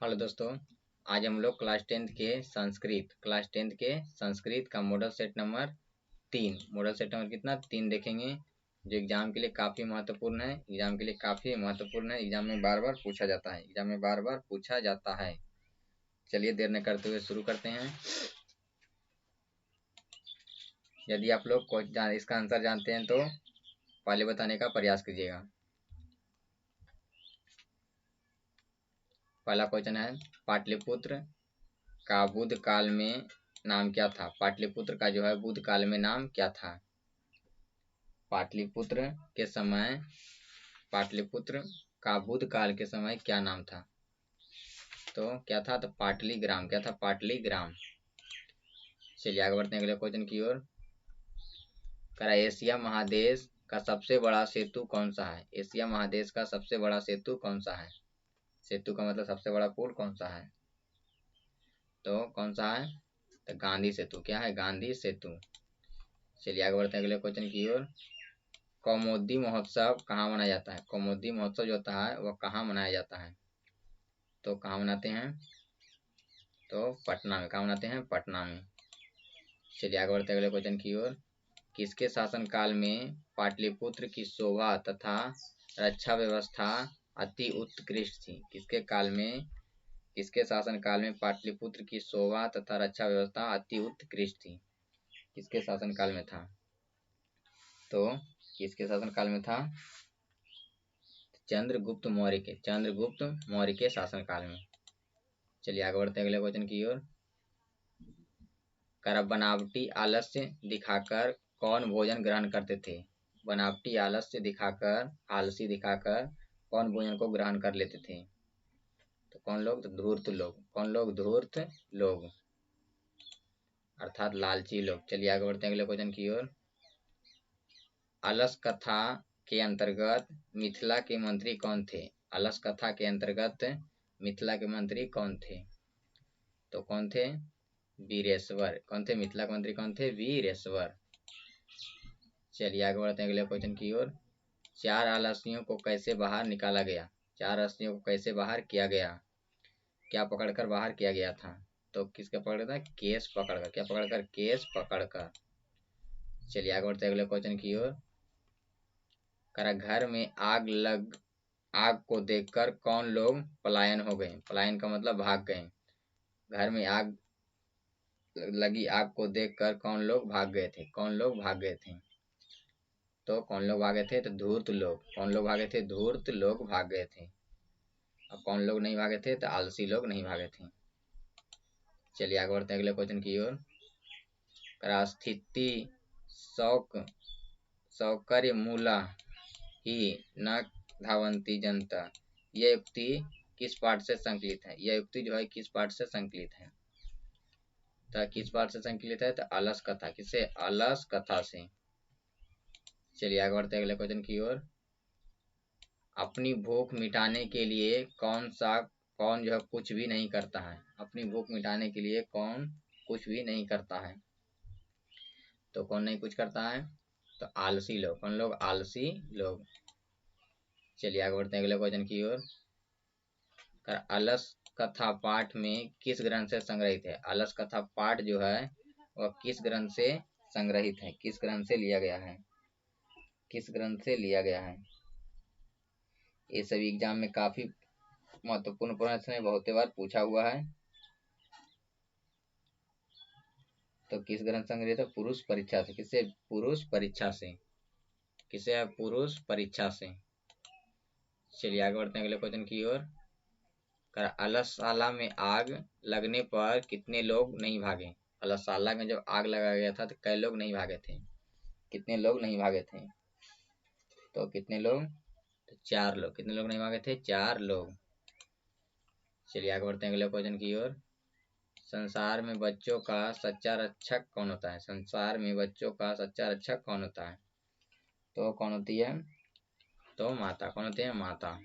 Hello दोस्तों। आज हम लोग क्लास टेंथ के संस्कृत का model set number 3, model set number कितना 3 देखेंगे, जो एग्जाम के लिए काफ़ी महत्वपूर्ण है। एग्जाम में बार बार पूछा जाता है। चलिए देर न करते हुए शुरू करते हैं। यदि आप लोग इसका आंसर जानते हैं तो पहले बताने का प्रयास कीजिएगा। पहला क्वेश्चन है, पाटलिपुत्र का बुद्ध काल में नाम क्या था? पाटलिपुत्र का जो है बुद्ध काल में नाम क्या था? पाटलिपुत्र का बुद्ध काल के समय क्या नाम था? तो क्या था? तो पाटलीग्राम। क्या था? पाटलीग्राम। चलिए आगे बढ़ते हैं अगले क्वेश्चन की ओर। एशिया महादेश का सबसे बड़ा सेतु कौन सा है? एशिया महादेश का सबसे बड़ा सेतु कौन सा है? सेतु का मतलब सबसे बड़ा पुल कौन सा है? तो कौन सा है? तो गांधी सेतु। क्या है? गांधी सेतु। चलिए आगे बढ़ते हैं अगले क्वेश्चन की ओर। कौमुदी महोत्सव कहाँ मनाया जाता है? कौमुदी महोत्सव जो होता है वह कहाँ मनाया जाता है? तो कहाँ मनाते हैं? तो पटना में। कहाँ मनाते हैं? पटना में। चलिए आगे बढ़ते हैं अगले क्वेश्चन की ओर। किसके शासनकाल में पाटलिपुत्र की शोभा तथा रक्षा व्यवस्था अति उत्कृष्ट थी? किसके शासनकाल में पाटलिपुत्र की शोभा तथा रक्षा व्यवस्था अति उत्कृष्ट थी? किसके शासनकाल में था? तो किसके शासनकाल में था? चंद्रगुप्त मौर्य के शासनकाल में। चलिए आगे बढ़ते हैं अगले क्वेश्चन की ओर। बनावटी आलस्य दिखाकर कौन भोजन ग्रहण करते थे? बनावटी आलसी दिखाकर कौन भोजन को ग्रहण कर लेते थे? तो कौन लोग? तो धूर्त लोग। कौन लोग? धूर्त लोग अर्थात लालची लोग। चलिए आगे बढ़ते हैं अगले क्वेश्चन की ओर। अलस कथा के अंतर्गत मिथिला के मंत्री कौन थे? अलस कथा के अंतर्गत मिथिला के मंत्री कौन थे? तो कौन थे? वीरेश्वर। कौन थे? मिथिला के मंत्री कौन थे? वीरेश्वर। चलिए आगे बढ़ते हैं अगले क्वेश्चन की ओर। 4 आलसियों को कैसे बाहर निकाला गया? 4 आलसियों को कैसे बाहर किया गया? क्या पकड़कर बाहर किया गया था? तो किसका पकड़ा था? केस पकड़कर। क्या पकड़कर? केस पकड़कर। चलिए आगे बढ़ते हैं अगले क्वेश्चन की ओर। घर में आग को देखकर कौन लोग पलायन हो गए? पलायन का मतलब भाग गए। घर में आग को देखकर कौन लोग भाग गए थे? कौन लोग भाग गए थे? तो कौन लोग भागे थे? तो धूर्त लोग। कौन लोग भागे थे? धूर्त लोग भाग गए थे। अब कौन लोग नहीं भागे थे? तो आलसी लोग नहीं भागे थे। चलिए आगे बढ़ते हैं अगले क्वेश्चन की ओर। स्थिति सौकर्य मूला ही न धावंती जनता, यह युक्ति किस पाठ से संकलित है? यह युक्ति जो है किस पाठ से संकलित है? तो किस पाठ से संकलित है? तो अलस कथा। किससे? अलस कथा से। चलिए आगे बढ़ते हैं अगले क्वेश्चन की ओर। अपनी भूख मिटाने के लिए कौन जो है कुछ भी नहीं करता है? अपनी भूख मिटाने के लिए कौन कुछ भी नहीं करता है? तो कौन नहीं कुछ करता है? तो आलसी लोग। कौन लोग? आलसी लोग। चलिए आगे बढ़ते हैं अगले क्वेश्चन की ओर। अलस कथा पाठ में किस ग्रंथ से संग्रहित है? अलस कथा पाठ जो है वह किस ग्रंथ से संग्रहित है? किस ग्रंथ से लिया गया है? किस ग्रंथ से लिया गया है? ये सभी एग्जाम में काफी महत्वपूर्ण प्रश्न है, बहुत बार पूछा हुआ है। तो किस ग्रंथ संग्रहित है? पुरुष परीक्षा से। किससे? पुरुष परीक्षा से। किसे? पुरुष परीक्षा से। चलिए आगे बढ़ते हैं अगले क्वेश्चन की ओर। अलसशाला में आग लगने पर कितने लोग नहीं भागे? अलसशाला में जब आग लगाया गया था तो कई लोग नहीं भागे थे? कितने लोग नहीं भागे थे? तो कितने लोग? तो 4 लोग। कितने लोग नहीं भागे थे? 4 लोग। चलिए आगे बढ़ते हैं अगले क्वेश्चन की ओर। संसार में बच्चों का सच्चा रक्षक कौन होता है? संसार में बच्चों का सच्चा रक्षक कौन होता है? तो कौन होती है? तो माता। कौन होती है? माता।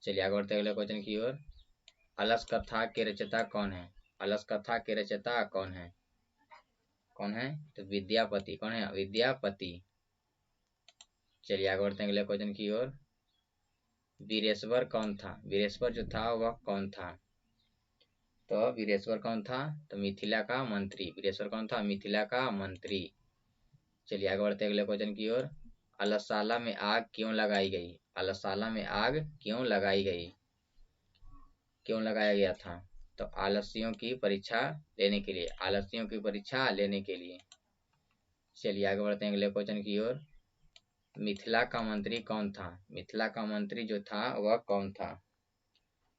चलिए आगे बढ़ते हैं अगले क्वेश्चन की ओर। अलस कथा के रचयिता कौन है? अलस कथा के रचयिता कौन है? कौन है? तो विद्यापति। कौन है? विद्यापति। चलिए आगे बढ़ते हैं अगले क्वेश्चन की ओर। वीरेश्वर कौन था? वीरेश्वर जो था वह कौन था? तो वीरेश्वर कौन था? तो मिथिला का मंत्री। वीरेश्वर कौन था? मिथिला का मंत्री। चलिए आगे बढ़ते अगले क्वेश्चन की ओर। अलसाला में आग क्यों लगाई गई? अलसाला में आग क्यों लगाई गई? क्यों लगाया गया था? तो आलसियों की परीक्षा लेने के लिए। आलसियों की परीक्षा लेने के लिए। चलिए आगे बढ़ते हैं अगले क्वेश्चन की ओर। मिथिला का मंत्री कौन था? मिथिला का मंत्री जो था वह कौन था?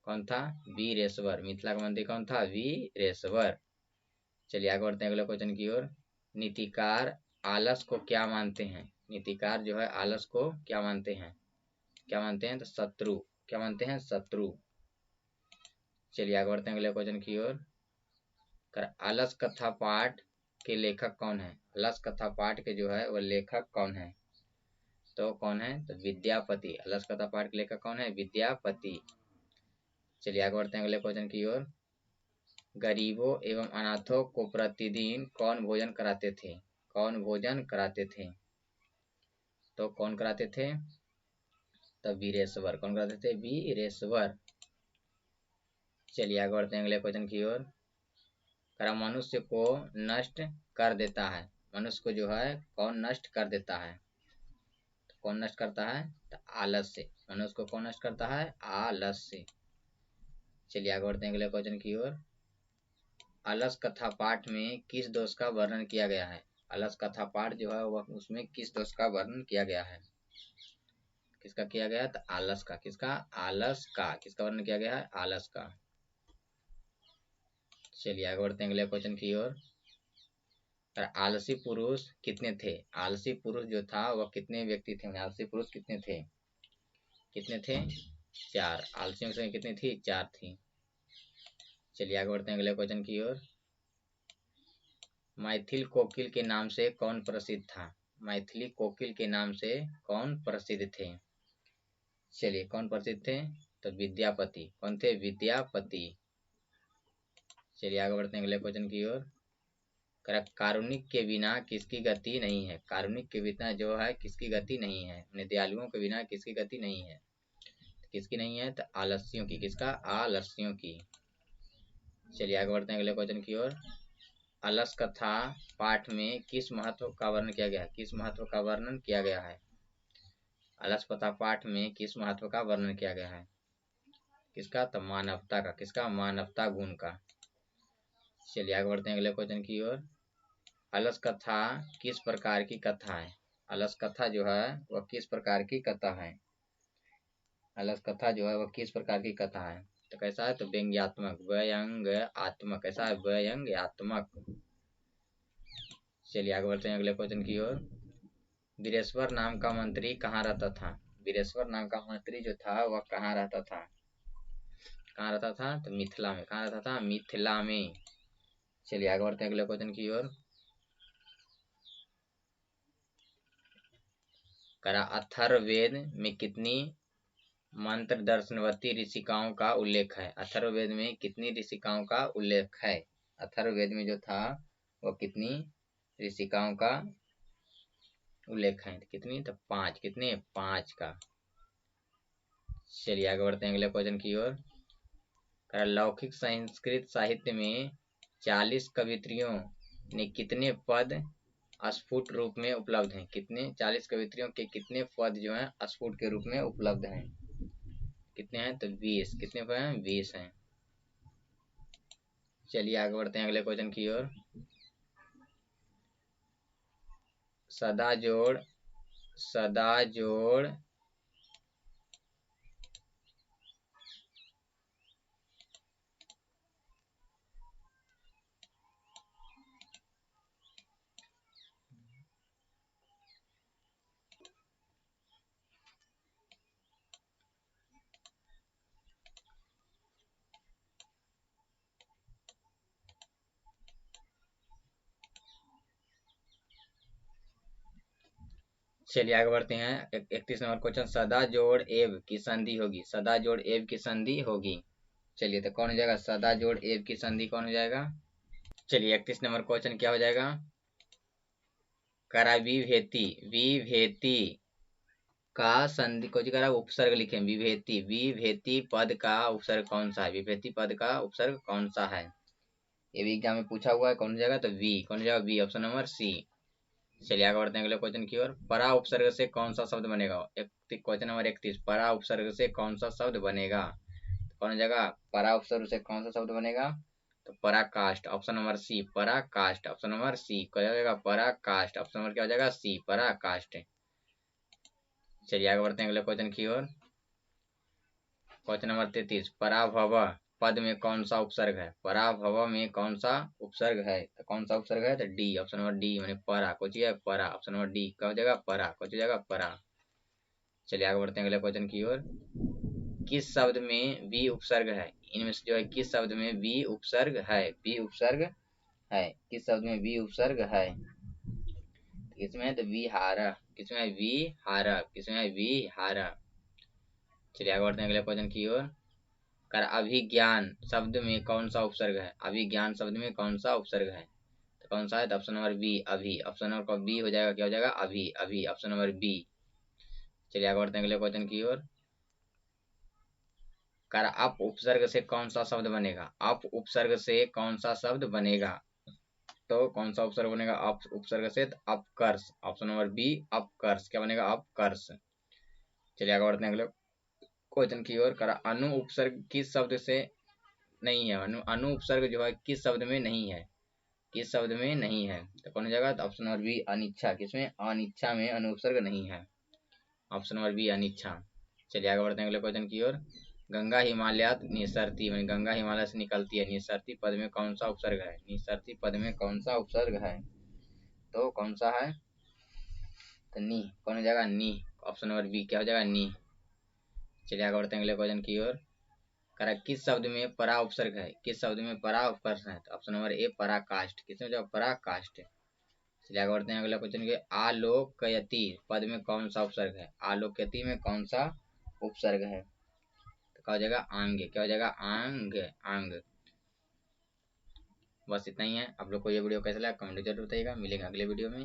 कौन था? वीरेश्वर। मिथिला का मंत्री कौन था? वीरेश्वर। चलिए आगे बढ़ते हैं अगले क्वेश्चन की ओर। नीतिकार आलस को क्या मानते हैं? नीतिकार जो है आलस को क्या मानते हैं? क्या मानते हैं? तो शत्रु। क्या मानते हैं? शत्रु। चलिए आगे बढ़ते हैं अगले क्वेश्चन की ओर। आलस कथा पाठ के लेखक कौन है? आलस कथा पाठ के जो है वह लेखक कौन है? तो कौन है? तो विद्यापति। आलस कथा पाठ के लेखक कौन है? विद्यापति। चलिए आगे बढ़ते हैं अगले क्वेश्चन की ओर। गरीबों एवं अनाथों को प्रतिदिन कौन भोजन कराते थे? कौन भोजन कराते थे? तो कौन कराते थे? तो वीरेश्वर। कौन कराते थे? वीरेश्वर। चलिए आगे बढ़ते हैं अगले क्वेश्चन की ओर। मनुष्य को नष्ट कर देता है। मनुष्य को जो है कौन नष्ट कर देता है? तो कौन नष्ट करता है? तो आलस्य। मनुष्य को कौन नष्ट करता है? आलस्य। चलिए आगे बढ़ते हैं अगले क्वेश्चन की ओर। अलस कथा पाठ में किस दोष का वर्णन किया गया है? अलस कथा पाठ जो है वह उसमें किस दोष का वर्णन किया गया है? किसका किया गया? तो आलस का। किसका? आलस का। किसका वर्णन किया गया है? आलस का। चलिए आगे बढ़ते हैं अगले क्वेश्चन की ओर। आलसी पुरुष कितने थे? आलसी पुरुष जो था वह कितने व्यक्ति थे? आलसी पुरुष कितने थे? कितने थे? 4। आलसियों की संख्या कितनी थी? 4 थी। चलिए आगे बढ़ते हैं अगले क्वेश्चन की ओर। मैथिल कोकिल के नाम से कौन प्रसिद्ध था? मैथिली कोकिल के नाम से कौन प्रसिद्ध थे? चलिए कौन प्रसिद्ध थे? तो विद्यापति। कौन थे? विद्यापति। चलिए आगे बढ़ते हैं अगले क्वेश्चन की ओर। कारुणिक के बिना किसकी गति नहीं है? कारुणिक के बिना जो है किसकी गति नहीं है? दयालुओं के बिना किसकी गति नहीं है? किसकी नहीं है? तो आलस्यों की। किसका? आलस्यों की। चलिए आगे बढ़ते हैं अगले क्वेश्चन की ओर। अलस कथा पाठ में किस महत्व का वर्णन किया गया है? किस महत्व का वर्णन किया गया है? अलस कथा पाठ में किस महत्व का वर्णन किया गया है? किसका? तो मानवता का। किसका? मानवता गुण का। चलिए आगे बढ़ते हैं अगले क्वेश्चन की ओर। अलस कथा किस प्रकार की कथा है? अलस कथा जो है वह किस प्रकार की कथा है? अलस कथा जो है वह किस प्रकार की कथा है? तो कैसा है? तो व्यंग्यात्मक। व्यंग्यात्मक। कैसा है? व्यंग्यात्मक। चलिए आगे बढ़ते हैं अगले क्वेश्चन की ओर। वीरेश्वर नाम का मंत्री कहाँ रहता था? वीरेश्वर नाम का मंत्री जो था वह कहाँ रहता था? कहाँ रहता था? तो मिथिला में। कहाँ रहता था? मिथिला में। चलिए आगे बढ़ते हैं अगले क्वेश्चन की ओर। अथर्ववेद में कितनी मंत्र दर्शनवती ऋषिकाओं का उल्लेख है? अथर्ववेद में कितनी ऋषिकाओं का उल्लेख है? अथर्ववेद में जो था वह कितनी ऋषिकाओं का उल्लेख है? कितनी? तो 5। कितने? 5 का। चलिए आगे बढ़ते हैं अगले क्वेश्चन की ओर। लौकिक संस्कृत साहित्य में 40 कवित्रियों ने कितने पद स्फुट रूप में उपलब्ध हैं? कितने? 40 कवित्रियों के कितने पद जो हैं स्फुट के रूप में उपलब्ध हैं? कितने हैं? तो 20। कितने पद हैं? 20 हैं। चलिए आगे बढ़ते हैं अगले क्वेश्चन की ओर। सदा जोड़ चलिए आगे बढ़ते हैं 31 नंबर क्वेश्चन। सदा जोड़ एव की संधि होगी। सदा जोड़ एव की संधि होगी। चलिए तो कौन हो जाएगा? सदा जोड़ एव की संधि कौन हो जाएगा? चलिए 31 नंबर क्वेश्चन क्या हो जाएगा? विभेति। विभेति का संधि को जगह उपसर्ग लिखे, विभेति, विभेति पद का उपसर्ग कौन सा है, विभेति पद का उपसर्ग कौन सा है। ये भी एग्जाम में पूछा हुआ है, कौन सी जगह, तो वी, कौन सी जगह, बी, ऑप्शन नंबर सी। चलिए आगे बढ़ते हैं अगले क्वेश्चन की ओर। परा उपसर्ग से कौन सा शब्द बनेगा, क्वेश्चन नंबर 31, परा उपसर्ग से कौन सा शब्द बनेगा, कौन सी जगह परा उपसर्ग से कौन सा शब्द बनेगा, तो पराकाष्ठ, ऑप्शन नंबर सी, पराकाष्ठ, ऑप्शन नंबर सी, क्या हो जाएगा, पराकाष्ठ, ऑप्शन नंबर क्या हो जाएगा, सी, पराकाष्ठ। चलिए आगे बढ़ते हैं अगले क्वेश्चन की ओर। क्वेश्चन नंबर 33, पराभव पद में कौन सा उपसर्ग है, पराभव में कौन सा उपसर्ग है, तो कौन सा उपसर्ग है, तो डी, ऑप्शन नंबर डी, मैंने परा, कुछ है परा, ऑप्शन नंबर डी, क्या हो जाएगा, परा, कुछ हो जाएगा परा। चलिए आगे बढ़ते हैं अगले क्वेश्चन की ओर। किस शब्द में वी उपसर्ग है, इनमें से जो है किस शब्द में वी उपसर्ग है, वी उपसर्ग है, किस शब्द में वी उपसर्ग है, किसमें है, तो विहारा, किसमें है, विहारा, किसमें है, विहारा। चलिए आगे बढ़ते हैं अगले क्वेश्चन की ओर। कर अभिज्ञान शब्द में कौन सा उपसर्ग है, अभिज्ञान शब्द में कौन सा उपसर्ग है, तो कौन सा है, तो ऑप्शन नंबर बी, अभी, ऑप्शन नंबर बी हो जाएगा, क्या हो जाएगा, अभी, अभी, ऑप्शन नंबर बी। चलिए आगे बढ़ते हैं अगले क्वेश्चन की ओर। कर अप उपसर्ग से कौन सा शब्द बनेगा, अप उपसर्ग से कौन सा शब्द बनेगा, तो कौन सा उपसर्ग बनेगा अप उपसर्ग से, तो अपकर्ष, ऑप्शन नंबर बी, अपकर्ष, क्या बनेगा, अपकर्ष। चलिए आगे बढ़ते हैं अगले क्वेश्चन की ओर। कर अनु उपसर्ग किस शब्द से नहीं है, अनु उपसर्ग जो है किस शब्द में नहीं है, किस शब्द में नहीं है, तो कौन जगह, तो ऑप्शन नंबर बी, अनिच्छा, किसमें, अनिच्छा में अनु उपसर्ग नहीं है, ऑप्शन नंबर बी, अनिच्छा। चलिए आगे बढ़ते हैं अगले क्वेश्चन की ओर। गंगा हिमालयात निसरती, मैंने गंगा हिमालय से निकलती है, निसरती पद में कौन सा उपसर्ग है, निसरती पद में कौन सा उपसर्ग है, तो कौन सा है, तो नी, कौन हो जाएगा, नी, ऑप्शन नंबर बी, क्या हो जाएगा, नी। चलिए आगे बढ़ते हैं अगले क्वेश्चन की ओर। करा किस शब्द में परा उपसर्ग है, किस शब्द में परा उपसर्ग है, तो ऑप्शन नंबर ए, पराकाष्ठ, किसमें जाओ, पराकाष्ठ। चलिए आगे बढ़ते हैं अगला क्वेश्चन के। आलोकयति पद में कौन सा उपसर्ग है, आलोकयति में कौन सा उपसर्ग है, तो क्या हो जाएगा, आंग, क्या हो जाएगा, आंग, आंग। बस इतना ही है। आप लोग को ये वीडियो कैसा लगा कमेंट जरूर बताइएगा। मिलेंगे अगले वीडियो में।